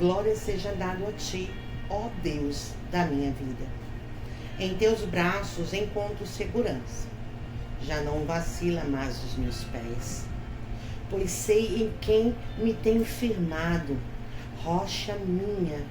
Glória seja dada a ti, ó Deus da minha vida. Em teus braços encontro segurança. Já não vacila mais os meus pés, pois sei em quem me tenho firmado. Rocha minha,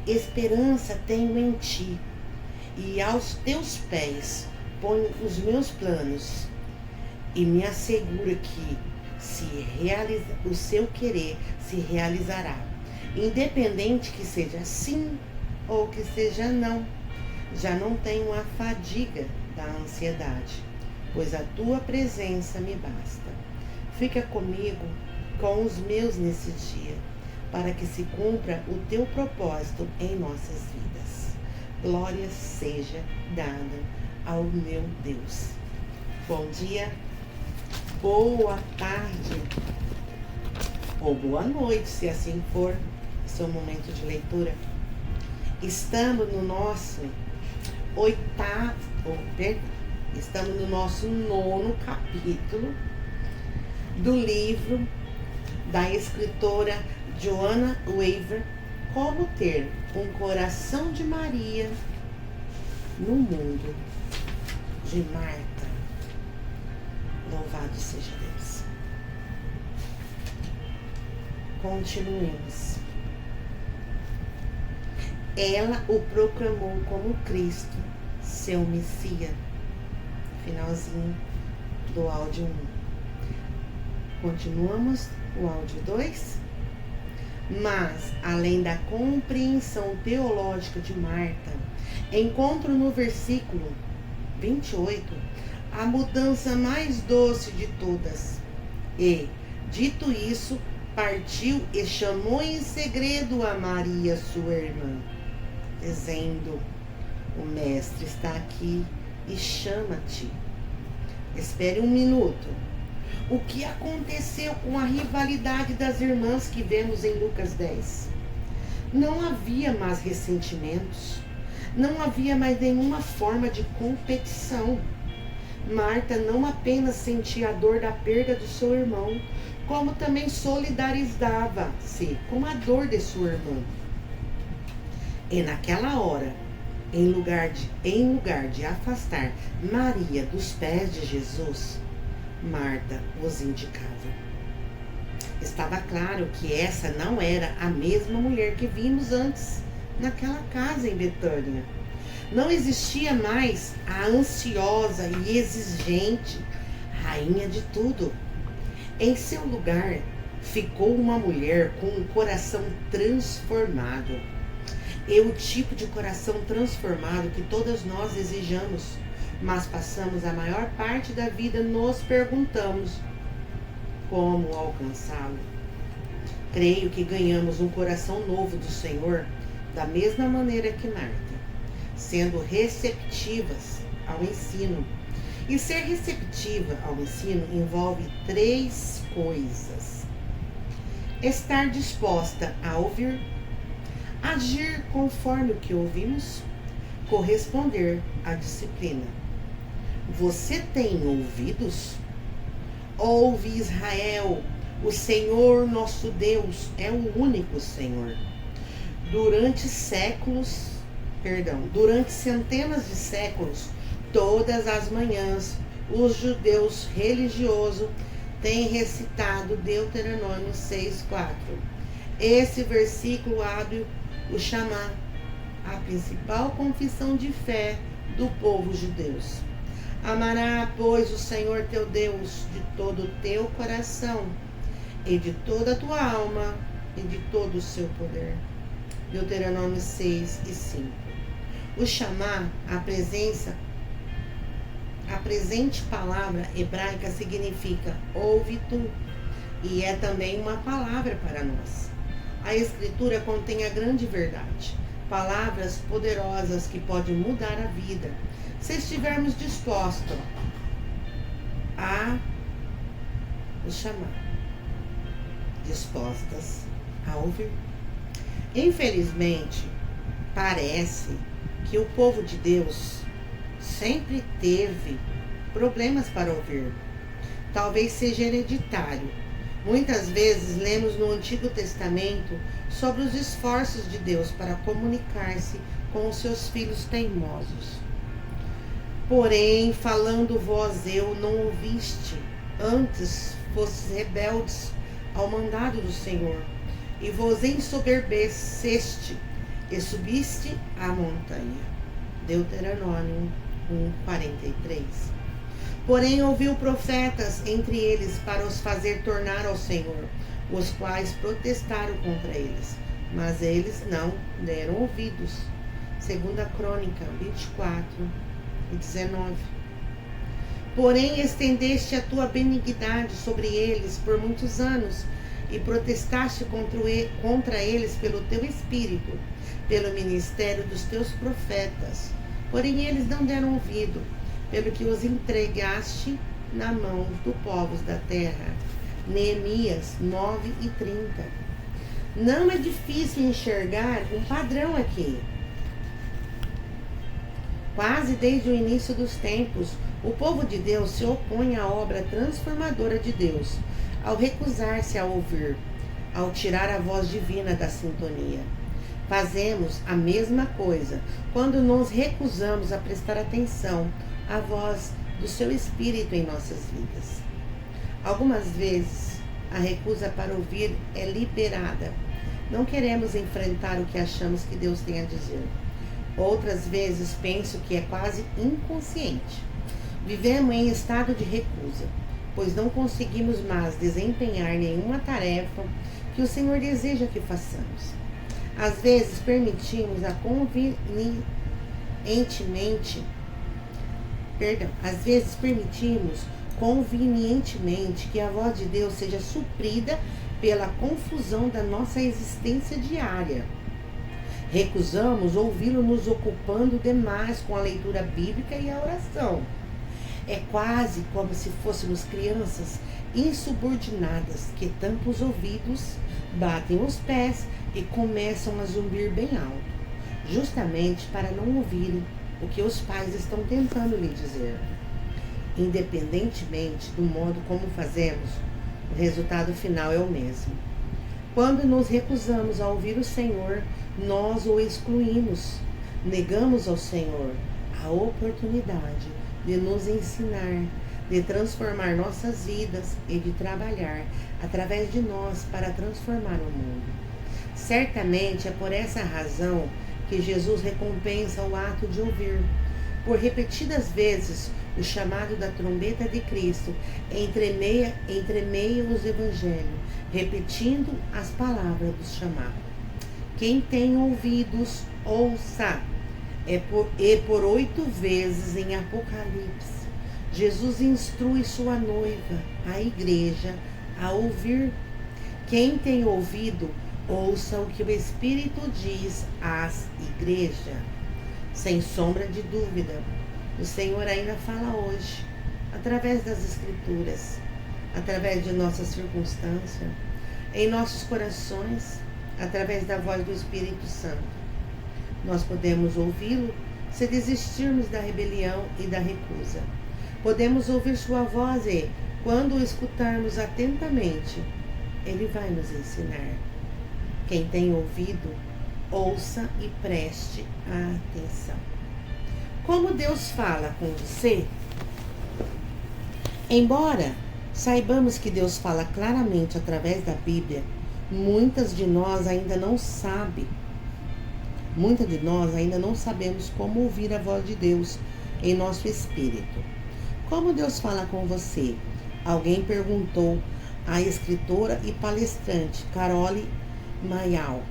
esperança tenho em ti, e aos teus pés ponho os meus planos, e me assegura que o seu querer se realizará, independente que seja sim ou que seja não. Já não tenho a fadiga da ansiedade, pois a tua presença me basta. Fica comigo com os meus nesse dia, para que se cumpra o teu propósito em nossas vidas. Glória seja dada ao meu Deus. Bom dia, boa tarde ou boa noite, se assim for seu momento de leitura. Estamos no nosso estamos no nosso 9º capítulo do livro da escritora Joanna Weaver, Como Ter um Coração de Maria no Mundo, de Marta. Louvado seja Deus. Continuemos. Ela o proclamou como Cristo, seu Messias. Finalzinho do áudio 1. Continuamos o áudio 2. Mas, além da compreensão teológica de Marta, encontro no versículo 28 a mudança mais doce de todas. E, dito isso, partiu e chamou em segredo a Maria, sua irmã, dizendo: o mestre está aqui e chama-te. Espere um minuto. O que aconteceu com a rivalidade das irmãs que vemos em Lucas 10? Não havia mais ressentimentos, não havia mais nenhuma forma de competição. Marta não apenas sentia a dor da perda do seu irmão, como também solidarizava-se com a dor de sua irmã. E naquela hora, em lugar de afastar Maria dos pés de Jesus, Marta os indicava. Estava claro que essa não era a mesma mulher que vimos antes naquela casa em Betânia. Não existia mais a ansiosa e exigente rainha de tudo. Em seu lugar, ficou uma mulher com um coração transformado. É o tipo de coração transformado que todas nós desejamos, mas passamos a maior parte da vida nos perguntamos como alcançá-lo. Creio que ganhamos um coração novo do Senhor da mesma maneira que Marta, sendo receptivas ao ensino. E ser receptiva ao ensino envolve 3 coisas: estar disposta a ouvir, agir conforme o que ouvimos, corresponder à disciplina. Você tem ouvidos? Ouve, Israel, o Senhor nosso Deus é o único Senhor. Durante centenas de séculos, todas as manhãs, os judeus religiosos têm recitado Deuteronômio 6:4. Esse versículo abre o chamar, a principal confissão de fé do povo judeu. Amará, pois, o Senhor teu Deus de todo o teu coração e de toda a tua alma e de todo o seu poder. Deuteronômio 6:5. O chamar, a presente palavra hebraica significa ouve tu, e é também uma palavra para nós. A Escritura contém a grande verdade, palavras poderosas que podem mudar a vida, se estivermos dispostos a o chamar, dispostas a ouvir. Infelizmente, parece que o povo de Deus sempre teve problemas para ouvir. Talvez seja hereditário. Muitas vezes lemos no Antigo Testamento sobre os esforços de Deus para comunicar-se com os seus filhos teimosos. Porém, falando vós eu, não ouviste, antes fostes rebeldes ao mandado do Senhor, e vos ensoberbeceste, e subiste à montanha. Deuteronômio 1:43. Porém ouviu profetas entre eles para os fazer tornar ao Senhor, os quais protestaram contra eles, mas eles não deram ouvidos. 2 Crônica 24:19. Porém estendeste a tua benignidade sobre eles por muitos anos, e protestaste contra eles pelo teu espírito, pelo ministério dos teus profetas. Porém eles não deram ouvido, pelo que os entregaste na mão dos povos da terra. Neemias 9:30. Não é difícil enxergar um padrão aqui. Quase desde o início dos tempos, o povo de Deus se opõe à obra transformadora de Deus, ao recusar-se a ouvir, ao tirar a voz divina da sintonia. Fazemos a mesma coisa quando nos recusamos a prestar atenção à voz do seu Espírito em nossas vidas. Algumas vezes, a recusa para ouvir é liberada. Não queremos enfrentar o que achamos que Deus tem a dizer. Outras vezes, penso que é quase inconsciente. Vivemos em estado de recusa, pois não conseguimos mais desempenhar nenhuma tarefa que o Senhor deseja que façamos. Às vezes, permitimos convenientemente que a voz de Deus seja suprida pela confusão da nossa existência diária. Recusamos ouvi-lo nos ocupando demais com a leitura bíblica e a oração. É quase como se fôssemos crianças insubordinadas que tampam os ouvidos, batem os pés e começam a zumbir bem alto, justamente para não ouvirem o que os pais estão tentando lhe dizer. Independentemente do modo como fazemos, o resultado final é o mesmo. Quando nos recusamos a ouvir o Senhor, nós o excluímos. Negamos ao Senhor a oportunidade de nos ensinar, de transformar nossas vidas e de trabalhar através de nós para transformar o mundo. Certamente é por essa razão que Jesus recompensa o ato de ouvir. Por repetidas vezes, o chamado da trombeta de Cristo entremeia os evangelhos, repetindo as palavras do chamado. Quem tem ouvidos, ouça. E por 8 vezes em Apocalipse, Jesus instrui sua noiva, a igreja, a ouvir. Quem tem ouvido, ouça o que o Espírito diz às igrejas. Sem sombra de dúvida, o Senhor ainda fala hoje, através das Escrituras, através de nossas circunstâncias, em nossos corações, através da voz do Espírito Santo. Nós podemos ouvi-lo se desistirmos da rebelião e da recusa. Podemos ouvir sua voz e, quando o escutarmos atentamente, ele vai nos ensinar. Quem tem ouvido, ouça e preste atenção. Como Deus fala com você? Embora saibamos que Deus fala claramente através da Bíblia, muitas de nós ainda não sabemos como ouvir a voz de Deus em nosso espírito. Como Deus fala com você? Alguém perguntou à escritora e palestrante Carole Mayhall.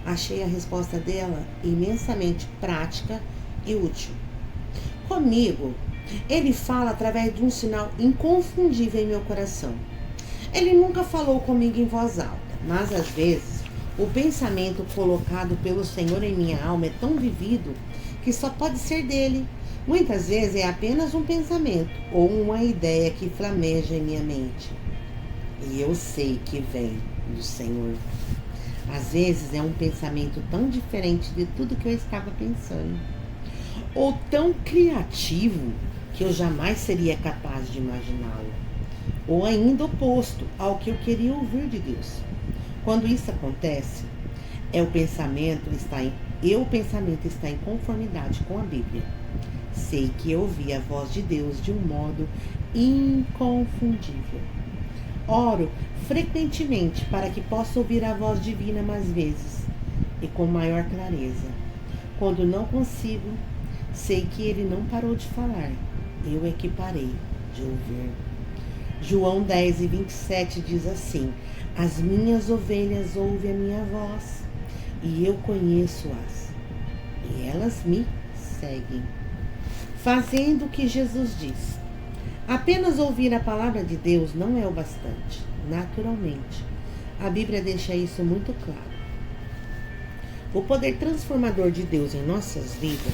Achei a resposta dela imensamente prática e útil. Comigo, ele fala através de um sinal inconfundível em meu coração. Ele nunca falou comigo em voz alta, mas às vezes o pensamento colocado pelo Senhor em minha alma é tão vivido que só pode ser dele. Muitas vezes é apenas um pensamento ou uma ideia que flameja em minha mente. E eu sei que vem do Senhor. Às vezes é um pensamento tão diferente de tudo que eu estava pensando, ou tão criativo que eu jamais seria capaz de imaginá-lo, ou ainda oposto ao que eu queria ouvir de Deus. Quando isso acontece, o pensamento está em conformidade com a Bíblia. Sei que ouvi a voz de Deus de um modo inconfundível. Oro frequentemente para que possa ouvir a voz divina mais vezes e com maior clareza. Quando não consigo, sei que ele não parou de falar. Eu é que parei de ouvir. João 10:27 diz assim: as minhas ovelhas ouvem a minha voz, e eu conheço-as, e elas me seguem. Fazendo o que Jesus diz. Apenas ouvir a palavra de Deus não é o bastante, naturalmente. A Bíblia deixa isso muito claro. O poder transformador de Deus em nossas vidas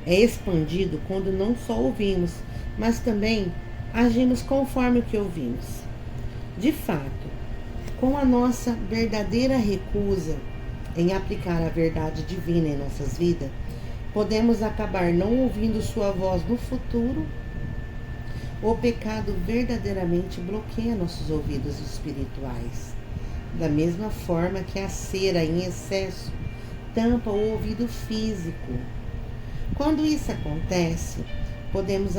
é expandido quando não só ouvimos, mas também agimos conforme o que ouvimos. De fato, com a nossa verdadeira recusa em aplicar a verdade divina em nossas vidas, podemos acabar não ouvindo sua voz no futuro. O pecado verdadeiramente bloqueia nossos ouvidos espirituais, da mesma forma que a cera em excesso tampa o ouvido físico. Quando isso acontece, podemos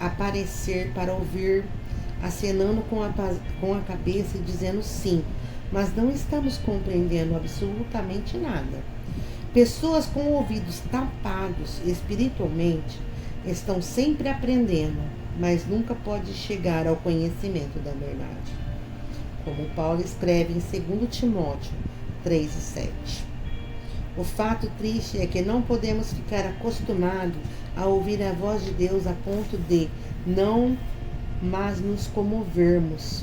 aparecer para ouvir, acenando com a cabeça e dizendo sim, mas não estamos compreendendo absolutamente nada. Pessoas com ouvidos tapados espiritualmente estão sempre aprendendo, mas nunca podem chegar ao conhecimento da verdade. Como Paulo escreve em 2 Timóteo 3:7. O fato triste é que não podemos ficar acostumados a ouvir a voz de Deus a ponto de não mais nos comovermos.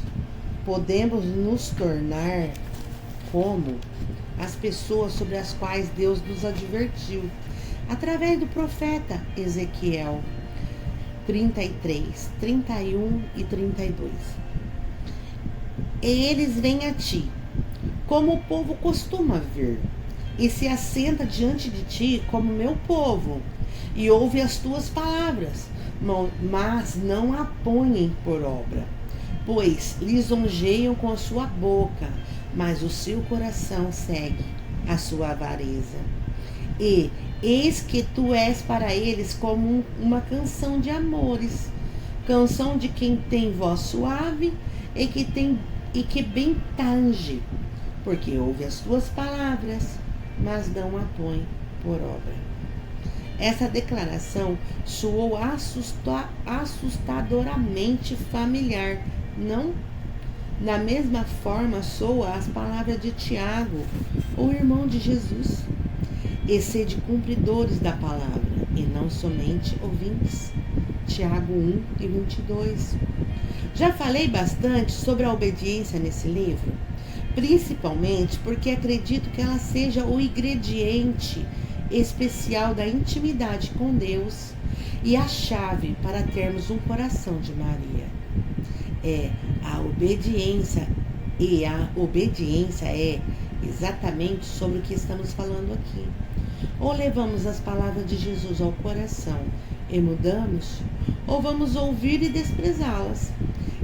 Podemos nos tornar como as pessoas sobre as quais Deus nos advertiu, através do profeta Ezequiel 33, 31 e 32. E eles vêm a ti, como o povo costuma vir, e se assenta diante de ti como meu povo, e ouve as tuas palavras, mas não a põem por obra, pois lisonjeiam com a sua boca, mas o seu coração segue a sua avareza. E eis que tu és para eles como uma canção de amores, canção de quem tem voz suave e que bem tange, porque ouve as tuas palavras, mas não a põe por obra. Essa declaração soou assustadoramente familiar, não? Da mesma forma soa as palavras de Tiago, o irmão de Jesus. E sede cumpridores da palavra, e não somente ouvintes. Tiago 1:22. Já falei bastante sobre a obediência nesse livro, principalmente porque acredito que ela seja o ingrediente especial da intimidade com Deus e a chave para termos um coração de Maria. A obediência é exatamente sobre o que estamos falando aqui. Ou levamos as palavras de Jesus ao coração e mudamos, ou vamos ouvir e desprezá-las.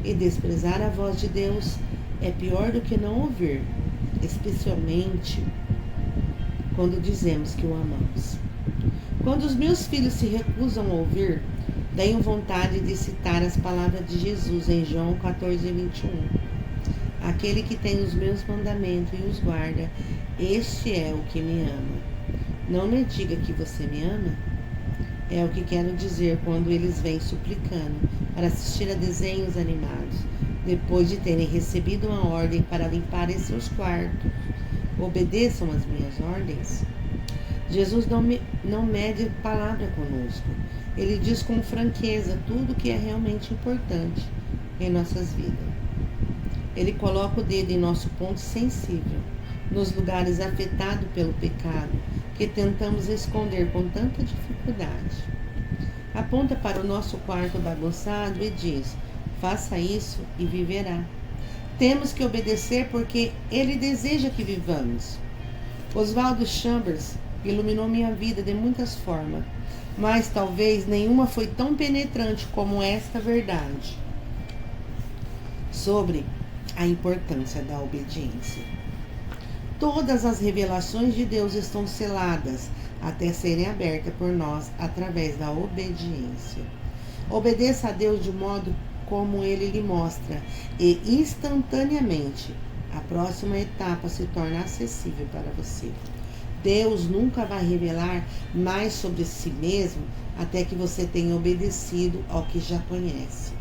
E desprezar a voz de Deus é pior do que não ouvir, especialmente quando dizemos que o amamos. Quando os meus filhos se recusam a ouvir, tenho vontade de citar as palavras de Jesus em João 14:21. Aquele que tem os meus mandamentos e os guarda, este é o que me ama. Não me diga que você me ama. É o que quero dizer quando eles vêm suplicando para assistir a desenhos animados, depois de terem recebido uma ordem para limparem seus quartos. Obedeçam as minhas ordens. Jesus não mede palavra conosco. Ele diz com franqueza tudo o que é realmente importante em nossas vidas. Ele coloca o dedo em nosso ponto sensível, nos lugares afetados pelo pecado, que tentamos esconder com tanta dificuldade. Aponta para o nosso quarto bagunçado e diz: faça isso e viverá. Temos que obedecer porque Ele deseja que vivamos. Oswaldo Chambers iluminou minha vida de muitas formas, mas talvez nenhuma foi tão penetrante como esta verdade sobre a importância da obediência. Todas as revelações de Deus estão seladas até serem abertas por nós através da obediência. Obedeça a Deus de modo como Ele lhe mostra e instantaneamente a próxima etapa se torna acessível para você. Deus nunca vai revelar mais sobre si mesmo até que você tenha obedecido ao que já conhece.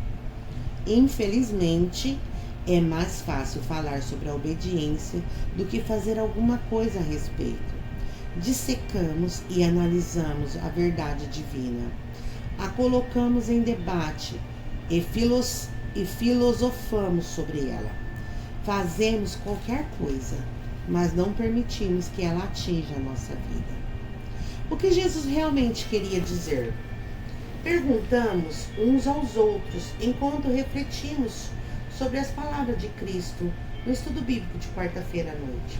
Infelizmente, é mais fácil falar sobre a obediência do que fazer alguma coisa a respeito. Dissecamos e analisamos a verdade divina. A colocamos em debate e filosofamos sobre ela. Fazemos qualquer coisa, mas não permitimos que ela atinja a nossa vida. O que Jesus realmente queria dizer? Perguntamos uns aos outros enquanto refletimos sobre as palavras de Cristo no estudo bíblico de quarta-feira à noite.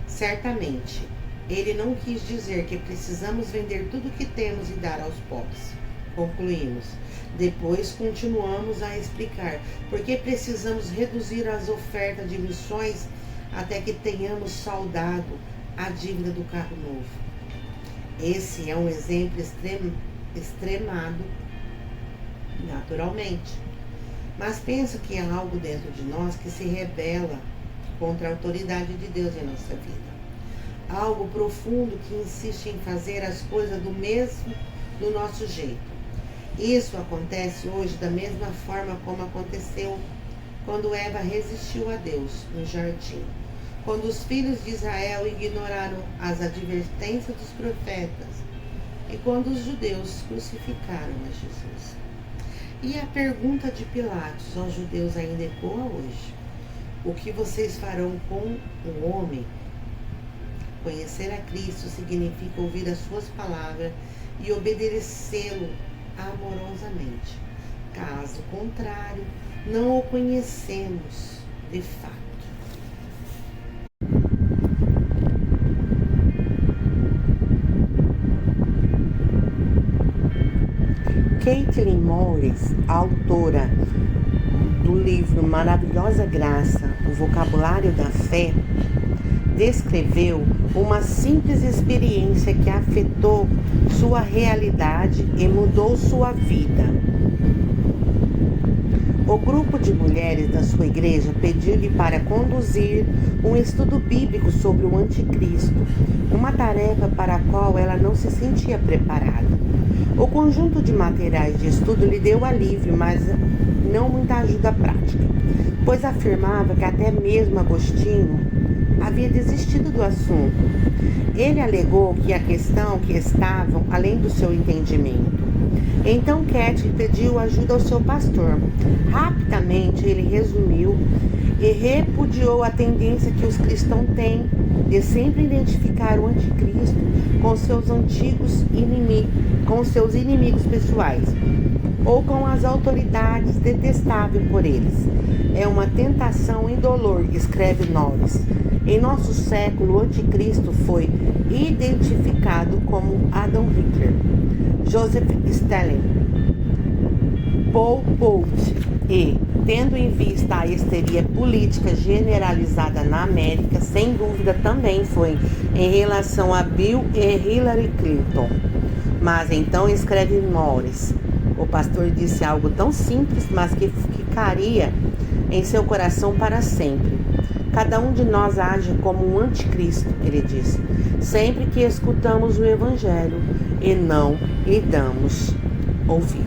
Certamente, ele não quis dizer que precisamos vender tudo o que temos e dar aos pobres. Concluímos. Depois continuamos a explicar por que precisamos reduzir as ofertas de missões até que tenhamos saldado a dívida do carro novo. Esse é um exemplo extremado, naturalmente. Mas penso que há algo dentro de nós que se rebela contra a autoridade de Deus em nossa vida. Algo profundo que insiste em fazer as coisas do nosso jeito. Isso acontece hoje da mesma forma como aconteceu quando Eva resistiu a Deus no jardim. Quando os filhos de Israel ignoraram as advertências dos profetas e quando os judeus crucificaram a Jesus. E a pergunta de Pilatos aos judeus ainda ecoa hoje. O que vocês farão com o homem? Conhecer a Cristo significa ouvir as suas palavras e obedecê-lo amorosamente. Caso contrário, não o conhecemos de fato. Caitlin Morris, a autora do livro Maravilhosa Graça, o Vocabulário da Fé, descreveu uma simples experiência que afetou sua realidade e mudou sua vida. O grupo de mulheres da sua igreja pediu-lhe para conduzir um estudo bíblico sobre o anticristo, uma tarefa para a qual ela não se sentia preparada. O conjunto de materiais de estudo lhe deu alívio, mas não muita ajuda prática, pois afirmava que até mesmo Agostinho havia desistido do assunto. Ele alegou que a questão que estavam além do seu entendimento. Então Cat pediu ajuda ao seu pastor. Rapidamente ele resumiu e repudiou a tendência que os cristãos têm de sempre identificar o anticristo com seus inimigos pessoais ou com as autoridades detestáveis por eles. É uma tentação indolor, escreve Norris. Em nosso século, o anticristo foi identificado como Adolf Hitler, Joseph Stalin, Pol Pot e, tendo em vista a histeria política generalizada na América, sem dúvida também foi em relação a Bill e Hillary Clinton. Mas então escreve Morris, o pastor disse algo tão simples, mas que ficaria em seu coração para sempre. Cada um de nós age como um anticristo, ele disse, sempre que escutamos o evangelho e não lhe damos ouvido.